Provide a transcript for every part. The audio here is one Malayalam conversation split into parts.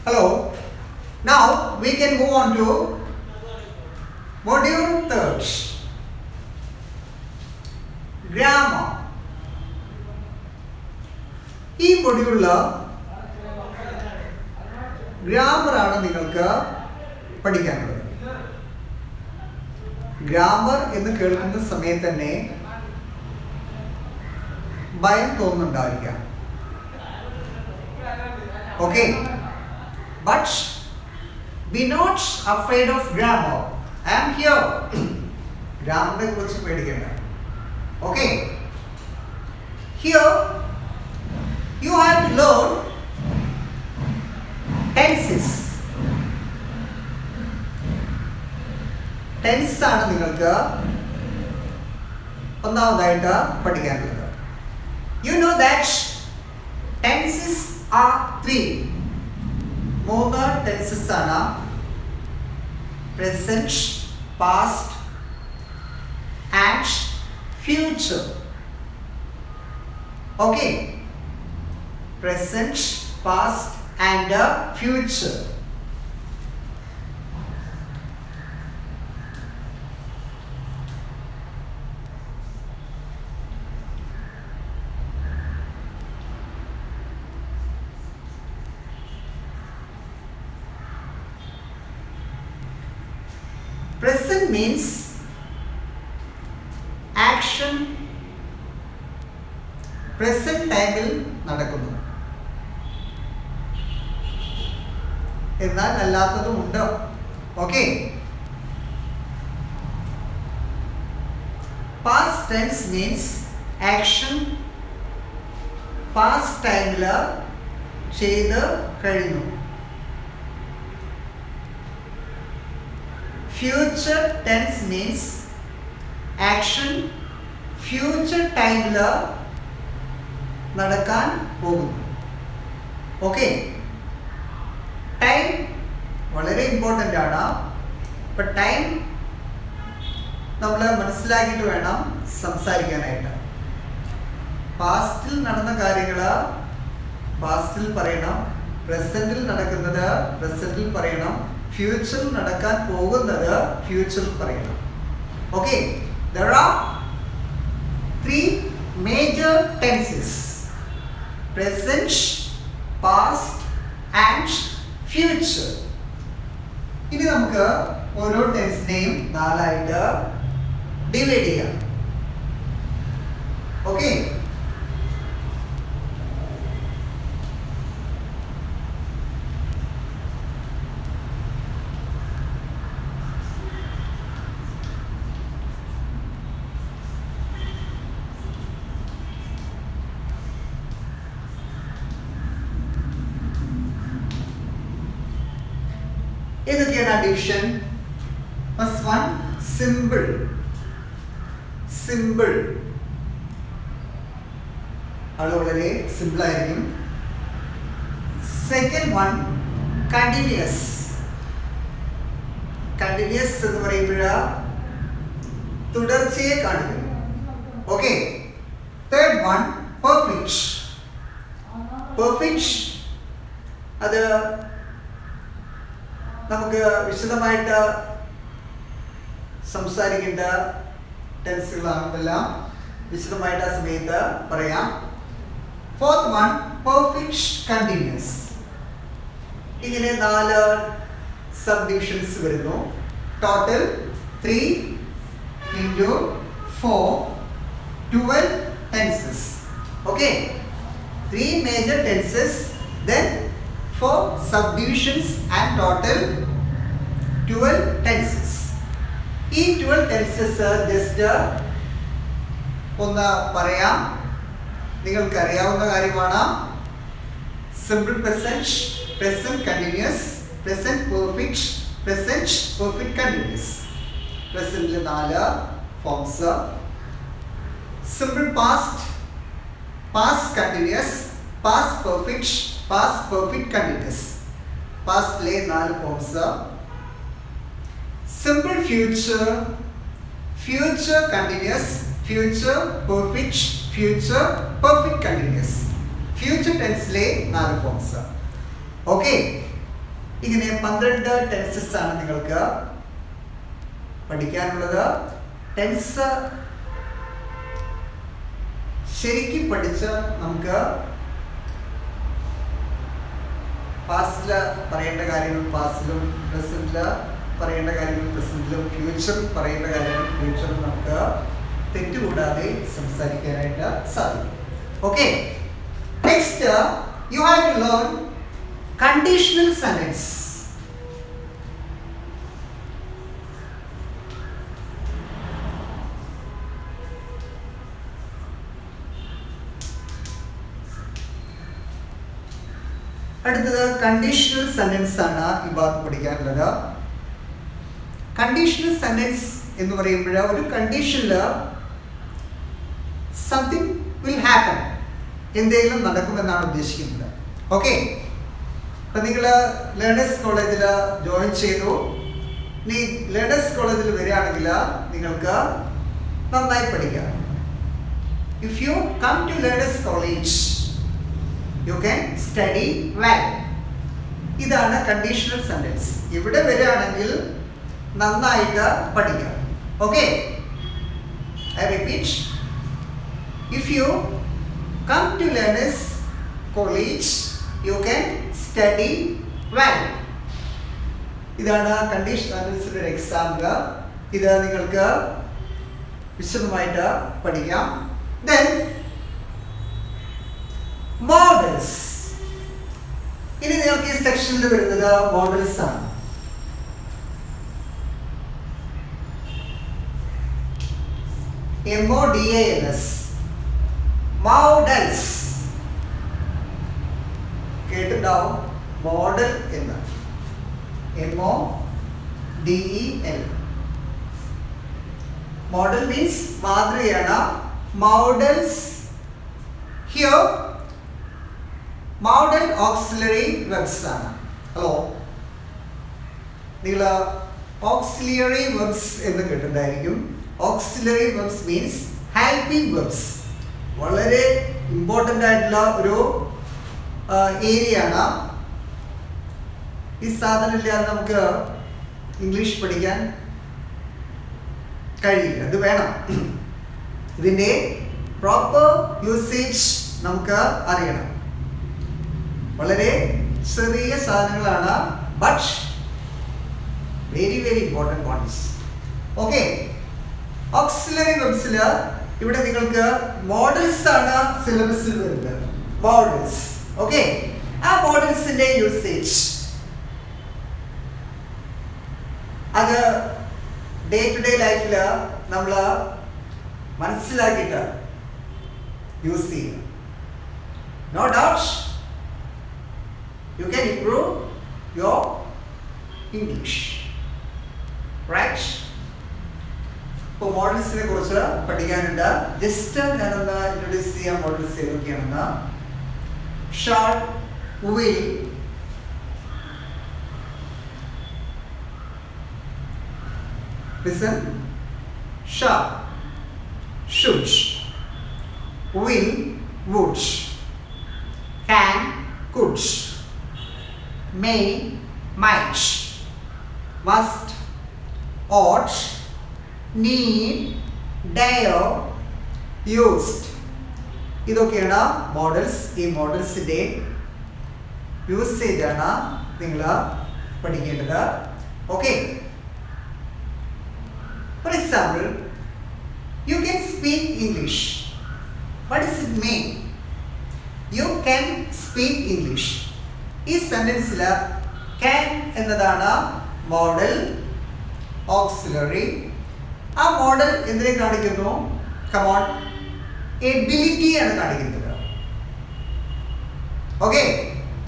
Hello. Now we can move on to module 3. Grammar. ഈ മൊഡ്യൂളിൽ ഗ്രാമറാണ് നിങ്ങൾക്ക് പഠിക്കാനുള്ളത്. ഗ്രാമർ എന്ന് കേൾക്കുന്ന സമയത്ത് തന്നെ ഭയം തോന്നുന്നുണ്ടായിരിക്കാം. Okay, but be not afraid of grammar. I am here. ഗ്രാമറിനെ കുറിച്ച് പേടിക്കേണ്ട. Okay, here you have to learn tenses. Tense ആണ് നിങ്ങൾക്ക് ഒന്നാമതായിട്ട് പഠിക്കാനുള്ളത്. You know that tenses are 3. 3 tenses ആണ്: present, past and future. Okay, present, past and future. Present means action present ടൈമിൽ നടക്കുന്നു. എന്നാൽ അല്ലാത്തതും ഉണ്ട്. Okay, past tense means action past ടൈമിൽ ചെയ്ത് കഴിഞ്ഞു. Future tense means action future ടൈമിൽ നടക്കാൻ പോകുന്നു. ഓക്കെ, ടൈം വളരെ ഇമ്പോർട്ടൻ്റ് ആണ്. അപ്പം ടൈം നമ്മൾ മനസ്സിലാക്കിയിട്ട് വേണം സംസാരിക്കാനായിട്ട്. പാസ്റ്റിൽ നടന്ന കാര്യങ്ങൾ പാസ്റ്റിൽ പറയണം, പ്രസൻറ്റിൽ നടക്കുന്നത് പ്രസൻറ്റിൽ പറയണം, ഫ്യൂച്ചറിൽ നടക്കാൻ പോകുന്നത് ഫ്യൂച്ചറിൽ പറയണം. Okay, there are 3 major tenses: present, past and future. ഇനി നമുക്ക് ഓരോ ടെൻസിനെയും 4 ആയിട്ട് ഡിവൈഡ് ചെയ്യാം. ഓക്കെ, ഏതൊക്കെയാണ് division? First one simple. Simple അത് വളരെ സിമ്പിൾ ആയിരിക്കും. Second one continuous. കണ്ടിന്യൂസ് എന്ന് പറയുമ്പോൾ തുടർച്ചയെ കാണിക്കുന്നു. Okay, third one perfect. Perfect അത് നമുക്ക് വിശദമായിട്ട് സംസാരിക്കേണ്ട ടെൻസുകളാണെന്നെല്ലാം വിശദമായിട്ട് ആ സമയത്ത് പറയാം. Fourth one perfect continuous. ഇങ്ങനെ 4 സബ് ഡിവിഷൻസ് വരുന്നു. Total 3 into 4 12 tenses. Okay, 3 major tenses, then 4 subdivisions and total 12 tenses. ഈ 12 tenses ജസ്റ്റ് ഒന്ന് പറയാം. നിങ്ങൾക്ക് അറിയാവുന്ന കാര്യമാണ്. Simple present, present continuous, present perfect, present perfect continuous. പ്രസന്റിൽ 4 forms: simple past, past continuous, past perfect, past perfect continuous. past le 4 forms: simple future, future continuous, future perfect, future perfect continuous. Future tense le 4 forms. Okay, ഇങ്ങനെ 12 ടെൻസസ് ആണ് നിങ്ങൾക്ക് പഠിക്കാനുള്ളത്. ടെൻസ് ശരിക്കും പഠിച്ച് നമുക്ക് പാസ്റ്റിൽ പറയേണ്ട കാര്യങ്ങൾ പാസ്റ്റിലും, പ്രസന്റിൽ പറയേണ്ട കാര്യങ്ങൾ പ്രസന്റിലും, ഫ്യൂച്ചറിൽ പറയേണ്ട കാര്യങ്ങൾ ഫ്യൂച്ചറിൽ നമുക്ക് തെറ്റുകൂടാതെ സംസാരിക്കാനായിട്ട് സാധിക്കും. Okay, next you have to learn conditional sentence. അടുത്തത് കണ്ടീഷണൽ സെന്റൻസ് ആണ് ഈ ഭാഗത്ത് പഠിക്കാനുള്ളത്. കണ്ടീഷണൽ സെന്റൻസ് എന്ന് പറയുമ്പോൾ ഒരു കണ്ടീഷനിൽ സംതിങ് വിൽ ഹാപ്പൻ, എന്തെങ്കിലും നടക്കുമെന്നാണ് ഉദ്ദേശിക്കുന്നത്. ഓക്കെ, അപ്പം നിങ്ങൾ ലേണേഴ്സ് കോളേജിൽ ജോയിൻ ചെയ്തു. ഇനി ലേണേഴ്സ് കോളേജിൽ വരികയാണെങ്കിൽ നിങ്ങൾക്ക് നന്നായി പഠിക്കാം. If you come to learners college you can study well. ഇതാണ് കണ്ടീഷണൽ സെന്റൻസ്. ഇവിടെ വരികയാണെങ്കിൽ നന്നായിട്ട് പഠിക്കാം. ഓക്കെ, ഐ റിപ്പീറ്റ്, ഇഫ് യു come to learners college you can study well. ഇതാണ് കണ്ടീഷണൽ സെന്റൻസിന്റെ ഒരു എക്സാമ്പിൾ. ഇത് നിങ്ങൾക്ക് വിശദമായിട്ട് പഠിക്കാം. Then models. ഇനി നിങ്ങൾക്ക് ഈ സെക്ഷനിൽ വരുന്നത് മോഡൽസ് ആണ്. MODALS, മോഡൽസ് കേട്ടിട്ടുണ്ടാവും. മോഡൽ എന്ന് MODEL. മോഡൽ മീൻസ് മാതൃകയാണ്. Modals here modal auxiliary verbs ആണ്. ഹലോ, നിങ്ങൾ ഓക്സിലറി വെർബ്സ് എന്ന് കേട്ടിട്ടുണ്ടായിരിക്കും. Auxiliary verbs means helping verbs. വളരെ ഇമ്പോർട്ടൻ്റ് ആയിട്ടുള്ള ഒരു ഏരിയ ആണ്. ഈ സാധനം ഇല്ലാതെ നമുക്ക് ഇംഗ്ലീഷ് പഠിക്കാൻ കഴിയില്ല. ഇത് വേണം. ഇതിൻ്റെ പ്രോപ്പർ യൂസേജ് നമുക്ക് അറിയണം. വളരെ ചെറിയ സാധനങ്ങളാണ്, but very very important ones. Okay, auxiliary വെർബ്സിൽ ഇവിടെ നിങ്ങൾക്ക് മോഡൽസ് ആണ് സിലബസിൽ വരുന്നത്. മോഡൽസ്. ഓക്കെ, ആ മോഡൽസിന്റെ യൂസേജ് അത് ഡേ ടു ഡേ ലൈഫിൽ നമ്മൾ മനസ്സിലാക്കിയിട്ട് യൂസ് ചെയ്യും. No doubt you can improve your English. Right? ഇപ്പോൾ മോഡൽസിനെ കുറിച്ച് പഠിക്കാനുണ്ട്. ജസ്റ്റ് ഞാനൊന്ന് ഇൻട്രൊഡ്യൂസ് ചെയ്യാൻ മോഡൽസ് ഏതൊക്കെയാണെന്ന്. Shall, will, listen. Shall, should. Will, would. can, could. may, might. must, ought. need, dare, used. ഇതൊക്കെയാണ് മോഡൽസ്. ഈ മോഡൽസിൻ്റെ യൂസേജ് ആണ് നിങ്ങൾ പഠിക്കേണ്ടത്. Okay, for example, you can speak English. What does it mean? You can speak English. ഈ സെൻറ്റൻസിൽ ക്യാൻ എന്നതാണ് മോഡൽ ഓക്സിലറി. ആ മോഡൽ എന്തിനെ കാണിക്കുന്നു? കമോൺ, എബിലിറ്റി ആണ് കാണിക്കുന്നത്. Okay,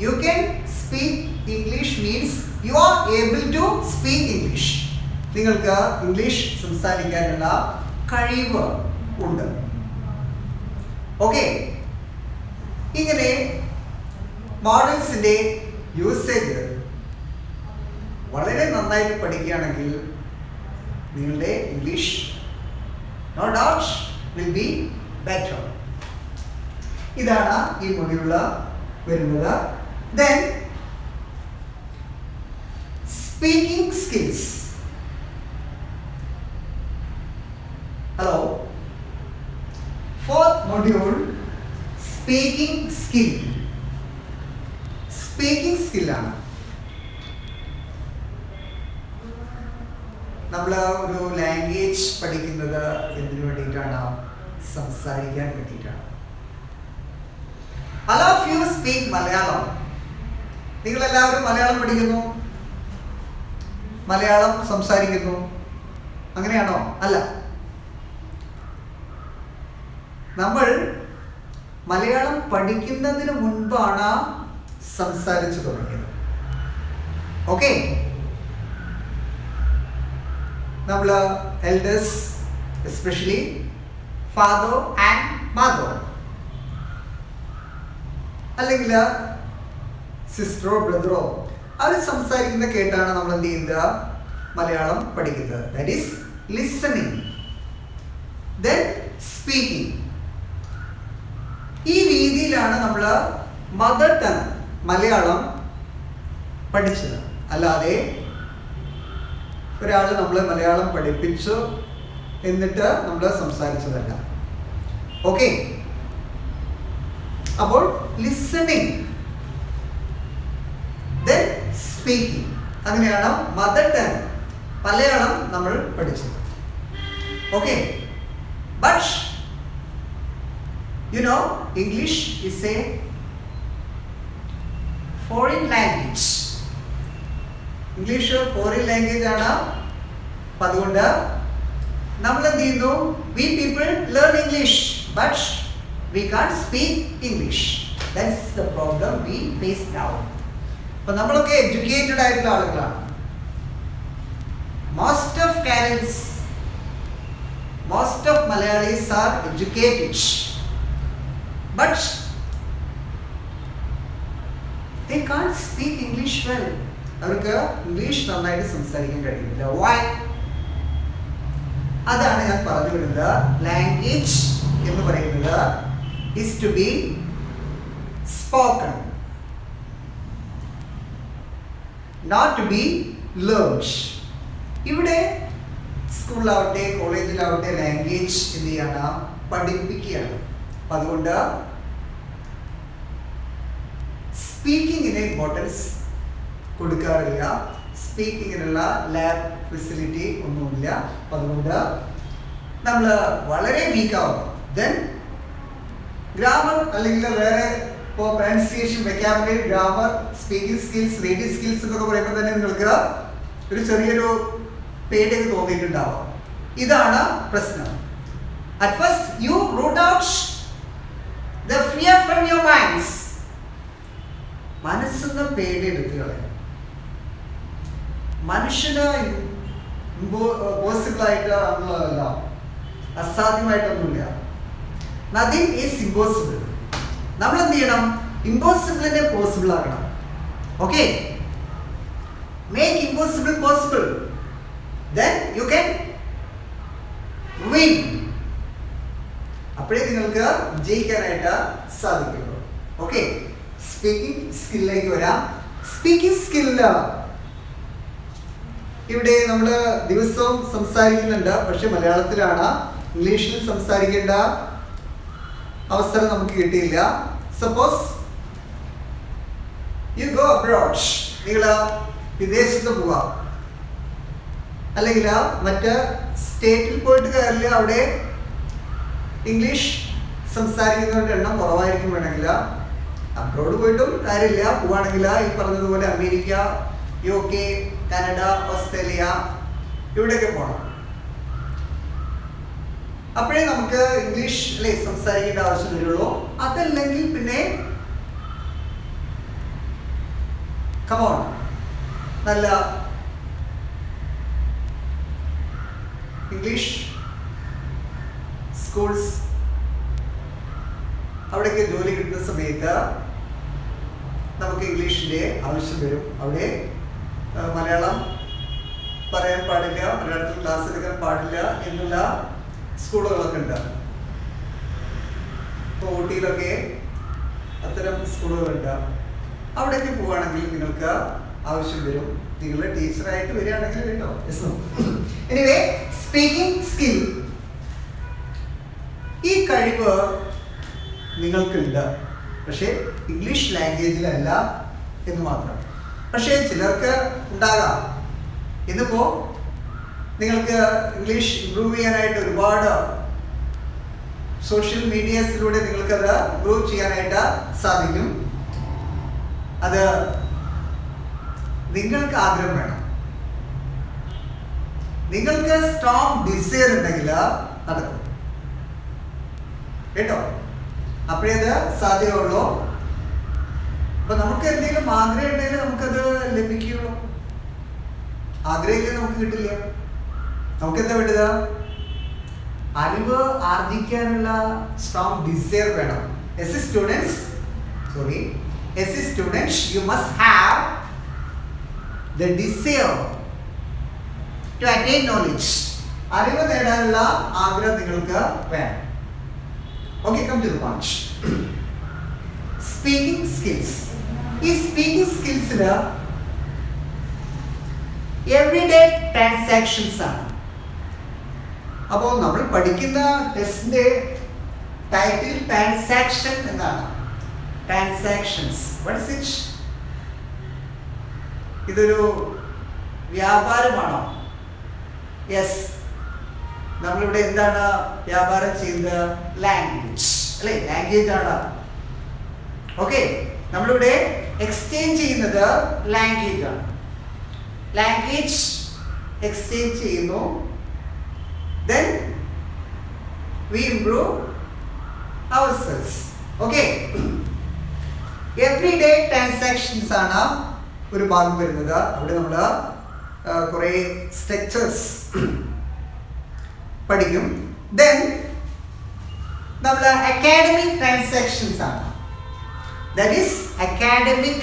you can speak English means you are able to speak English. നിങ്ങൾക്ക് ഇംഗ്ലീഷ് സംസാരിക്കാനുള്ള കഴിവ് ഉണ്ട്. ഓക്കെ, ഇങ്ങനെ മോഡൽസിൻ്റെ യൂസേജ് വളരെ നന്നായിട്ട് പഠിക്കുകയാണെങ്കിൽ നിങ്ങളുടെ English no doubt will be better. ഇതാണ് ഈ മൊഡ്യൂളിൽ വരുന്നത്. Then Speaking skills. Hello. Fourth module, speaking skill. Speaking skill ആണ്. നമ്മൾ ഒരു ലാംഗ്വേജ് പഠിക്കുന്നത് എന്തിനു വേണ്ടിയിട്ടാണ്? സംസാരിക്കാൻ വേണ്ടിയിട്ടാണ്. All of you speak Malayalam. നിങ്ങൾ എല്ലാവരും മലയാളം പഠിക്കുന്നു, മലയാളം സംസാരിക്കുന്നു, അങ്ങനെയാണോ? അല്ല. നമ്മൾ മലയാളം പഠിക്കുന്നതിന് മുൻപാണ് സംസാരിച്ചു തുടങ്ങിയത്. ഓക്കെ, നമ്മൾ elders, especially father and mother, അല്ലെങ്കിൽ സിസ്റ്ററോ ബ്രദറോ അവർ സംസാരിക്കുന്ന കേട്ടാണ് നമ്മൾ എന്ത് ചെയ്യുന്നത്? മലയാളം പഠിക്കുന്നത്. That is listening, then speaking. ഈ രീതിയിലാണ് നമ്മൾ മദർ ടങ് മലയാളം പഠിച്ചത്. അല്ലാതെ ഒരാൾ നമ്മളെ മലയാളം പഠിപ്പിച്ചു എന്നിട്ട് നമ്മൾ സംസാരിച്ചതല്ല. ഓക്കെ, അപ്പോൾ ലിസണിങ്, ദെൻ സ്പീക്കിംഗ്, അങ്ങനെയാണ് മദർ ടങ് മലയാളം നമ്മൾ പഠിച്ചത്. Okay, but you know English is a foreign language. English foreign language ആണ്. അപ്പം അതുകൊണ്ട് നമ്മൾ എന്ത് ചെയ്യുന്നു? We people learn English but we can't speak English. That's the problem we face now. അപ്പം നമ്മളൊക്കെ എഡ്യൂക്കേറ്റഡ് ആയിട്ടുള്ള ആളുകളാണ്. Most of Keralese, most of Malayalees are educated, but they can't speak English well. അവർക്ക് ഇംഗ്ലീഷ് നന്നായിട്ട് സംസാരിക്കാൻ കഴിയുന്നില്ല. Why? അതാണ് ഞാൻ പറഞ്ഞു വരുന്നത്. ലാംഗ്വേജ് എന്ന് പറയുന്നത് is to be spoken, not to be learned. ഇവിടെ സ്കൂളിലാവട്ടെ കോളേജിലാവട്ടെ ലാംഗ്വേജ് എന്ത് ചെയ്യാണ്? പഠിപ്പിക്കുകയാണ്. അപ്പം അതുകൊണ്ട് സ്പീക്കിങ്ങിന് ഇമ്പോർട്ടൻസ് കൊടുക്കാറില്ല. സ്പീക്കിങ്ങിനുള്ള ലാബ് ഫെസിലിറ്റി ഒന്നുമില്ല. അപ്പം അതുകൊണ്ട് നമ്മൾ വളരെ വീക്കാവും. ദെൻ ഗ്രാമർ അല്ലെങ്കിൽ വേറെ ഇപ്പോൾ pronunciation, vocabulary, grammar, speaking skills, reading skills എന്നൊക്കെ പറയുമ്പോൾ തന്നെ നിങ്ങൾക്ക് ഒരു ചെറിയൊരു പേടിയൊക്കെ തോന്നിയിട്ടുണ്ടാവാം. ഇതാണ് പ്രശ്നം. At first you root out the fear from your minds. മനസ്സിന്ന് പേടി എടുത്തു കളയാം. മനുഷ്യന് ഇമ്പോസിബിൾ ആയിട്ട് ഉള്ളതല്ല, അസാധ്യമായിട്ടൊന്നുമില്ല. Nothing is impossible. നമ്മൾ എന്ത് ചെയ്യണം? ഇമ്പോസിബിളിനെ പോസിബിൾ ആക്കണം. Okay, make impossible possible, then you can win. അപ്പോഴേ നിങ്ങൾക്ക് വിജയിക്കാനായിട്ട് സാധിക്കുള്ളൂ. ഓക്കെ, സ്പീക്കിംഗ് സ്കില്ലിലേക്ക് വരാം. സ്പീക്കിംഗ് സ്കില്ല് ഇവിടെ നമ്മൾ ദിവസവും സംസാരിക്കുന്നുണ്ട്, പക്ഷെ മലയാളത്തിലാണ്. ഇംഗ്ലീഷിൽ സംസാരിക്കേണ്ട അവസരം നമുക്ക് കിട്ടിയില്ല. സപ്പോസ് യു ഗോ അബ്രോഡ്, നിങ്ങൾ വിദേശത്ത് പോവാം, അല്ലെങ്കിൽ മറ്റ് സ്റ്റേറ്റിൽ പോയിട്ട് കയറില്ല, അവിടെ ഇംഗ്ലീഷ് സംസാരിക്കുന്നവരുടെ എണ്ണം കുറവായിരിക്കും. വേണമെങ്കിൽ അബ്രോഡ് പോയിട്ടും കാര്യമില്ല. പോവുകയാണെങ്കിൽ ഈ പറഞ്ഞതുപോലെ അമേരിക്ക, UK, കാനഡ, ഓസ്ട്രേലിയ ഇവിടെയൊക്കെ പോകണം. അപ്പോഴേ നമുക്ക് ഇംഗ്ലീഷ് അല്ലേ സംസാരിക്കേണ്ട ആവശ്യം വരുള്ളൂ. അതല്ലെങ്കിൽ പിന്നെ കമോൺ, നല്ല ഇംഗ്ലീഷ് സ്കൂൾസ് അവിടെയൊക്കെ ജോലി കിട്ടുന്ന സമയത്ത് നമുക്ക് ഇംഗ്ലീഷിൻ്റെ ആവശ്യം വരും. അവിടെ മലയാളം പറയാൻ പാടില്ല, മലയാളത്തിൽ ക്ലാസ് എടുക്കാൻ പാടില്ല എന്നുള്ള സ്കൂളുകളൊക്കെ ഉണ്ട്. ഇപ്പോൾ ഊട്ടിയിലൊക്കെ അത്തരം സ്കൂളുകളുണ്ട്. അവിടേക്ക് പോവുകയാണെങ്കിൽ നിങ്ങൾക്ക് ആവശ്യം വരും. നിങ്ങൾ ടീച്ചറായിട്ട് വരികയാണെങ്കിൽ കേട്ടോ. എനിവേ, സ്പീക്കിംഗ് സ്കിൽ, ഈ കഴിവ് നിങ്ങൾക്കുണ്ട്, പക്ഷേ ഇംഗ്ലീഷ് ലാംഗ്വേജിലല്ല എന്ന് മാത്രം. പക്ഷേ ചിലർക്ക് ഉണ്ടാകാം. ഇന്നിപ്പോൾ നിങ്ങൾക്ക് ഇംഗ്ലീഷ് ഇമ്പ്രൂവ് ചെയ്യാനായിട്ട് ഒരുപാട് സോഷ്യൽ മീഡിയാസിലൂടെ നിങ്ങൾക്കത് ഇമ്പ്രൂവ് ചെയ്യാനായിട്ട് സാധിക്കും. അത് നിങ്ങൾക്ക് ആഗ്രഹം വേണം, നിങ്ങൾക്ക് സ്ട്രോങ് ഡിസയർ ഉണ്ടെങ്കിൽ നടക്കും കേട്ടോ. അപ്പോഴേ അത് സാധ്യമുള്ളൂ. അപ്പൊ നമുക്ക് എന്തെങ്കിലും ആഗ്രഹം ഉണ്ടെങ്കിൽ നമുക്കത് ലഭിക്കുകയുള്ളൂ. ആഗ്രഹമില്ല നമുക്ക് കിട്ടില്ല. നമുക്ക് എന്താ വേണ്ടത്? അറിവ് ആർജിക്കാനുള്ള സ്ട്രോങ് ഡിസയർ വേണം. As a student, you must have the desire to attain knowledge. അറിവ് നേടാനുള്ള ആഗ്രഹം നിങ്ങൾക്ക് വേണം. Okay, come to the point. Speaking skills. ഈ സ്പീക്കിംഗ് സ്കിൽസിൽ എവറിഡേ ട്രാൻസാക്ഷൻസ് ആണ്. അപ്പോൾ നമ്മൾ പഠിക്കുന്ന ടെസ്റ്റിന്റെ ടൈറ്റിൽ ട്രാൻസാക്ഷൻ എന്നാണ്. Transactions, what is it? ഇതൊരു വ്യാപാരമാണോ? യെസ്. നമ്മളിവിടെ എന്താണ് വ്യാപാരം ചെയ്യുന്നത്? ലാംഗ്വേജ് അല്ലേ? ലാംഗ്വേജ് ആണ്. ഓക്കെ, നമ്മളിവിടെ എക്സ്ചേഞ്ച് ചെയ്യുന്നത് ലാംഗ്വേജ് ആണ്. ലാംഗ്വേജ് എക്സ്ചേഞ്ച് ചെയ്യുന്നു. Then we improve ourselves. Okay. Everyday transactions ആണ് ഒരു ഭാഗം വരുന്നത്. അവിടെ നമ്മൾ കുറേ സ്ട്രക്ചേഴ്സ് പഠിക്കും. Then നമ്മൾ അക്കാഡമിക് ട്രാൻസാക്ഷൻസ് ആണ്. That is academic.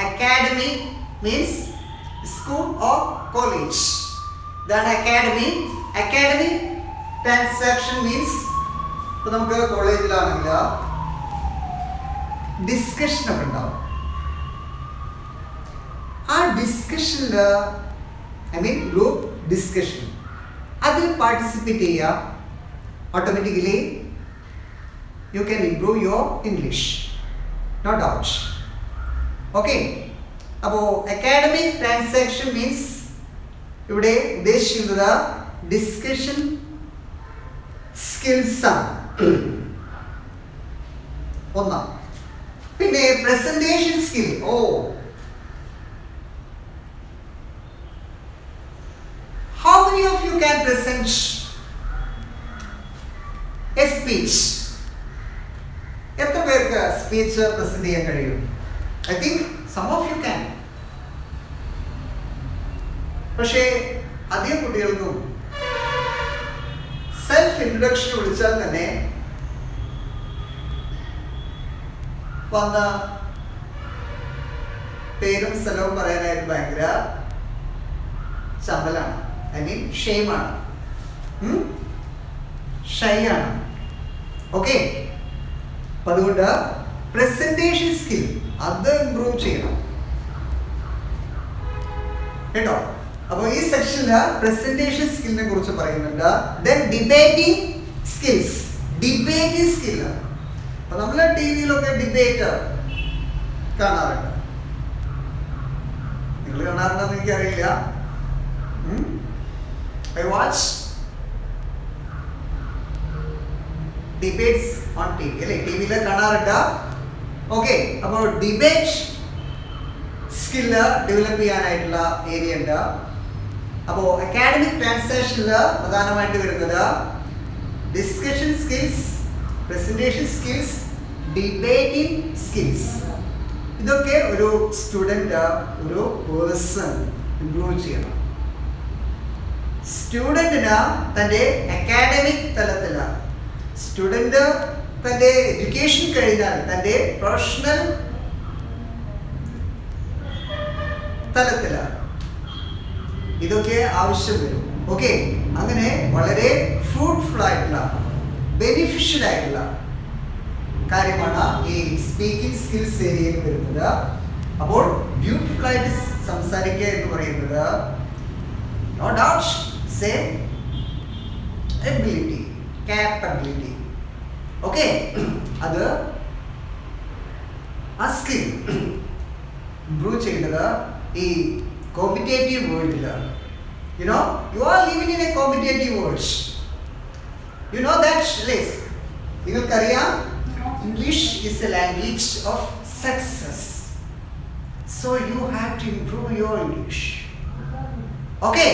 Academy means school or college. ഇതാണ് academy. Academic transaction means ഇപ്പോൾ നമുക്ക് കോളേജിലാണെങ്കിൽ ഡിസ്കഷൻ ഒക്കെ ഉണ്ടാവും. ആ ഡിസ്കഷനിൽ ഗ്രൂപ്പ് ഡിസ്കഷൻ അതിൽ പാർട്ടിസിപ്പേറ്റ് ചെയ്യുക. Automatically you can improve your English, no doubt. Okay, അപ്പോൾ അക്കാഡമിക് ട്രാൻസാക്ഷൻ മീൻസ് ഇവിടെ ഉദ്ദേശിക്കുന്നത് ഡിസ്കഷൻ സ്കിൽസ് ആണ്. ഒന്നാം. പിന്നെ presentation skill. How many of you can present a speech? എത്ര പേർക്ക് സ്പീച്ച് പ്രസന്റ് ചെയ്യാൻ കഴിയും? I think some of you can. പക്ഷേ അധികം കുട്ടികൾക്കും സെൽഫ് ഇൻട്രൊഡക്ഷൻ വിളിച്ചാൽ തന്നെ വന്ന പേരും സ്ഥലവും പറയാനായിട്ട് ഭയങ്കര ചമ്മലാണ്. ഷെയ്മാണ്, ഷൈ ആണ്. ഓക്കെ, അപ്പൊ അതുകൊണ്ട് പ്രസന്റേഷൻ സ്കിൽ അത് ഇംപ്രൂവ് ചെയ്യണം കേട്ടോ. അപ്പോൾ ഈ സെക്ഷനില് പ്രസന്റേഷൻ സ്കില്ലിനെ കുറിച്ച് പറയുന്നുണ്ട്. Then debating skills. Debating skill. അപ്പൊ നമ്മൾ ടി വിയിലൊക്കെ ഡിബേറ്റ് കാണാറുണ്ട്. നിങ്ങൾ കാണാറുണ്ടെന്ന് എനിക്കറിയില്ല. I watch debates on TV. അല്ലേ, ടി വിയിൽ കാണാറുണ്ട്. ഓക്കെ, അപ്പോൾ ഡിബേറ്റ് സ്കില്ല് ഡെവലപ്പ് ചെയ്യാനായിട്ടുള്ള ഏരിയ ഉണ്ട്. അപ്പോൾ അക്കാഡമിക് ട്രാൻസാക്ഷനിൽ പ്രധാനമായിട്ട് വരുന്നത് discussion skills, presentation skills, debating skills. ഇതൊക്കെ ഒരു സ്റ്റുഡൻറ്, ഒരു പേഴ്സൺ ഇംപ്രൂവ് ചെയ്യണം. സ്റ്റുഡൻറ്റിന് തൻ്റെ അക്കാഡമിക് തലത്തിൽ, സ്റ്റുഡൻറ് തൻ്റെ എഡ്യൂക്കേഷൻ കഴിഞ്ഞാൽ തൻ്റെ പ്രൊഫഷണൽ തലത്തിൽ ഇതൊക്കെ ആവശ്യം വരും. ഓക്കെ, അങ്ങനെ വളരെ ഫ്രൂട്ട്ഫുൾ ആയിട്ടുള്ള, ബെനിഫിഷ്യൽ ആയിട്ടുള്ള കാര്യമാണ് ഈ സ്പീക്കിംഗ് സ്കിൽസ് ഏരിയയിൽ വരുന്നത്. അപ്പോൾ ബ്യൂട്ടിഫുൾ ആയിട്ട് സംസാരിക്കുക എന്ന് പറയുന്നത് no doubt say ability, capability. Okay, അത് ആ സ്കിൽ ഇംപ്രൂവ് ചെയ്യേണ്ടത് ഈ കോമ്പറ്റേറ്റീവ് വേൾഡിലാണ്. You know, you are living in a competitive world. You know that, Liz? നിങ്ങൾക്കറിയാം, English is a language of success. So you have to improve your English. Okay?